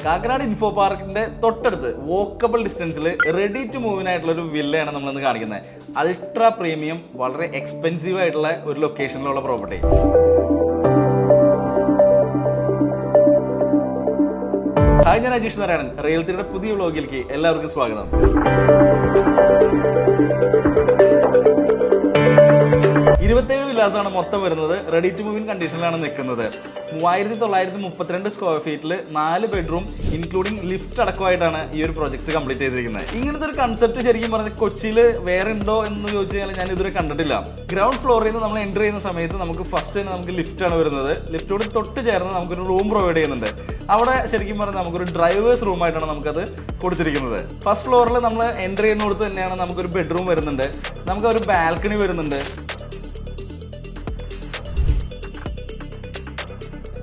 Kakkanad info പാർക്കിന്റെ തൊട്ടടുത്ത് walkable ഡിസ്റ്റൻസിൽ ready to മൂവിനായിട്ടുള്ള ഒരു വില്ലയാണ് നമ്മളിന്ന് കാണിക്കുന്നത്. അൾട്രാ പ്രീമിയം, വളരെ എക്സ്പെൻസീവ് ആയിട്ടുള്ള ഒരു ലൊക്കേഷനിലുള്ള പ്രോപ്പർട്ടി. ഹായ്, ഞാൻ അജീഷ് നാരായണൻ. റിയൽറ്റിയുടെ പുതിയ വ്ലോഗിലേക്ക് എല്ലാവർക്കും സ്വാഗതം. 27 വില്ലാസാണ് മൊത്തം വരുന്നത്. റെഡി ടു മൂവ് ഇൻ കണ്ടീഷനിലാണ് നിൽക്കുന്നത്. 3932 സ്ക്വയർ ഫീറ്റിൽ 4 ബെഡ്റൂം ഇൻക്ലൂഡിംഗ് ലിഫ്റ്റ് അടക്കമായിട്ടാണ് ഈ ഒരു പ്രൊജക്ട് കംപ്ലീറ്റ് ചെയ്തിരിക്കുന്നത്. ഇങ്ങനത്തെ ഒരു കൺസെപ്റ്റ് ശരിക്കും പറഞ്ഞാൽ കൊച്ചിയിൽ വേറെ ഉണ്ടോ എന്ന് ചോദിച്ചു കഴിഞ്ഞാൽ ഞാൻ ഇതുവരെ കണ്ടിട്ടില്ല. ഗ്രൗണ്ട് ഫ്ലോറിൽ നിന്ന് നമ്മൾ എൻ്റർ ചെയ്യുന്ന സമയത്ത് നമുക്ക് ഫസ്റ്റ് തന്നെ നമുക്ക് ലിഫ്റ്റാണ് വരുന്നത്. ലിഫ്റ്റോട് തൊട്ട് ചേർന്ന് നമുക്കൊരു റൂം പ്രൊവൈഡ് ചെയ്യുന്നുണ്ട്. അവിടെ ശരിക്കും പറഞ്ഞാൽ നമുക്കൊരു ഡ്രൈവേഴ്സ് റൂമായിട്ടാണ് നമുക്കത് കൊടുത്തിരിക്കുന്നത്. ഫസ്റ്റ് ഫ്ലോറിൽ നമ്മൾ എൻ്റർ ചെയ്യുന്നിടത്ത് തന്നെയാണ് നമുക്കൊരു ബെഡ്റൂം വരുന്നുണ്ട്. നമുക്ക് ഒരു ബാൽക്കണി വരുന്നുണ്ട്.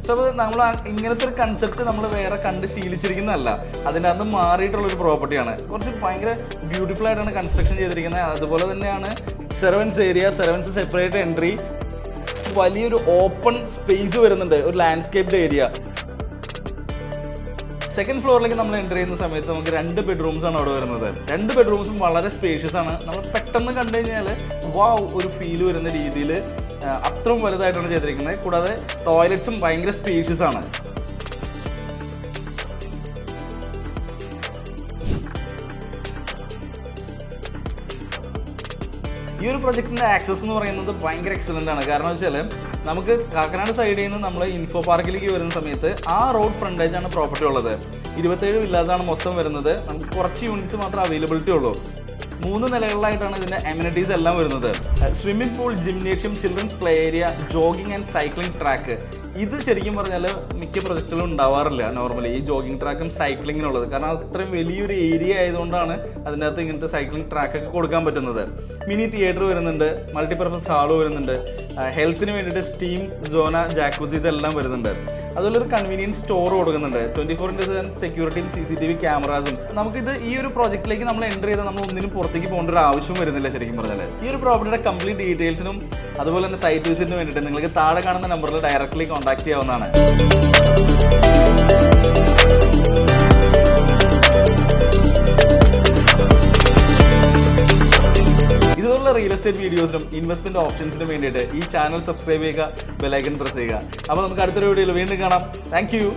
സോ നമ്മൾ ഇങ്ങനത്തെ ഒരു കൺസെപ്റ്റ് നമ്മൾ വേറെ കണ്ട് ശീലിച്ചിരിക്കുന്നതല്ല. അതിൻ്റെ അകത്ത് മാറിയിട്ടുള്ളൊരു പ്രോപ്പർട്ടിയാണ്. കുറച്ച് ഭയങ്കര ബ്യൂട്ടിഫുൾ ആയിട്ടാണ് കൺസ്ട്രക്ഷൻ ചെയ്തിരിക്കുന്നത്. അതുപോലെ തന്നെയാണ് servants area, servants separate entry, വലിയൊരു ഓപ്പൺ സ്പേസ് വരുന്നുണ്ട്, ഒരു ലാൻഡ്സ്കേപ്ഡ് ഏരിയ. സെക്കൻഡ് ഫ്ലോറിലേക്ക് നമ്മൾ എൻ്റർ ചെയ്യുന്ന സമയത്ത് നമുക്ക് 2 ബെഡ്റൂംസ് ആണ് അവിടെ വരുന്നത്. 2 ബെഡ്റൂംസും വളരെ സ്പേഷ്യസ് ആണ്. നമ്മൾ പെട്ടെന്ന് കണ്ടു കഴിഞ്ഞാൽ ഒരു ഫീൽ വരുന്ന രീതിയിൽ അത്രയും വലുതായിട്ടാണ് ചെയ്തിരിക്കുന്നത്. കൂടാതെ ടോയ്ലറ്റ്സും ഭയങ്കര സ്പേഷ്യസ് ആണ്. ഈ ഒരു പ്രൊജക്ടിന്റെ ആക്സസ് എന്ന് പറയുന്നത് ഭയങ്കര എക്സലന്റ് ആണ്. കാരണം വെച്ചാൽ നമുക്ക് കാക്കനാട് സൈഡിൽ നിന്ന് നമ്മൾ ഇൻഫോ പാർക്കിലേക്ക് വരുന്ന സമയത്ത് ആ റോഡ് ഫ്രണ്ടേജ് ആണ് പ്രോപ്പർട്ടി ഉള്ളത്. 27 വില്ലാസാണ് മൊത്തം വരുന്നത്. നമുക്ക് കുറച്ച് യൂണിറ്റ്സ് മാത്രമേ അവൈലബിലിറ്റി ഉള്ളൂ. 3 നിലകളിലായിട്ടാണ് ഇതിന്റെ അമ്യൂണിറ്റീസ് എല്ലാം വരുന്നത്. Swimming pool, gymnasium, children's play area, jogging and cycling track. ഇത് ശരിക്കും പറഞ്ഞാൽ മിക്ക പ്രൊജക്റ്റുകളും ഉണ്ടാവാറില്ല നോർമലി, ഈ ജോഗിംഗ് ട്രാക്കും സൈക്ലിങ്ങിനുള്ളത്. കാരണം അത്രയും വലിയൊരു ഏരിയ ആയതുകൊണ്ടാണ് അതിൻ്റെ അകത്ത് ഇങ്ങനത്തെ സൈക്ലിംഗ് ട്രാക്കൊക്കെ കൊടുക്കാൻ പറ്റുന്നത്. മിനി തിയേറ്റർ വരുന്നുണ്ട്, മൾട്ടിപർപ്പസ് ഹാള് വരുന്നുണ്ട്, ഹെൽത്തിന് വേണ്ടിയിട്ട് സ്റ്റീം സോന, ജാക്കൂസി ഇതെല്ലാം വരുന്നുണ്ട്. അതുപോലെ ഒരു കൺവീനിയൻസ് സ്റ്റോർ കൊടുക്കുന്നുണ്ട്. 24/7 സെക്യൂരിറ്റിയും CCTV ക്യാമറാസും. നമുക്കിത് ഈ ഒരു പ്രോജക്റ്റിലേക്ക് നമ്മൾ എൻ്റർ ചെയ്താൽ നമ്മൾ ഒന്നിനും പുറത്തേക്ക് പോകേണ്ട ഒരു ആവശ്യം വരുന്നില്ല. ശരിക്കും പറഞ്ഞാൽ ഈ ഒരു പ്രോപ്പർട്ടിയുടെ കംപ്ലീറ്റ് ഡീറ്റെയിൽസിനും അതുപോലെ തന്നെ സൈറ്റ് വിസിറ്റിന് വേണ്ടിയിട്ട് നിങ്ങൾക്ക് താഴെ കാണുന്ന നമ്പറിൽ ഡയറക്റ്റ്ലി കോൺടാക്ട് ചെയ്യാവുന്നതാണ്. ഇതുപോലുള്ള റിയൽ എസ്റ്റേറ്റ് വീഡിയോസിനും ഇൻവെസ്റ്റ്മെന്റ് ഓപ്ഷൻസിനും വേണ്ടിയിട്ട് ഈ ചാനൽ സബ്സ്ക്രൈബ് ചെയ്യുക, ബെൽ ഐക്കൺ പ്രസ് ചെയ്യുക. അപ്പോൾ നമുക്ക് അടുത്തൊരു വീഡിയോയിൽ വീണ്ടും കാണാം. Thank you.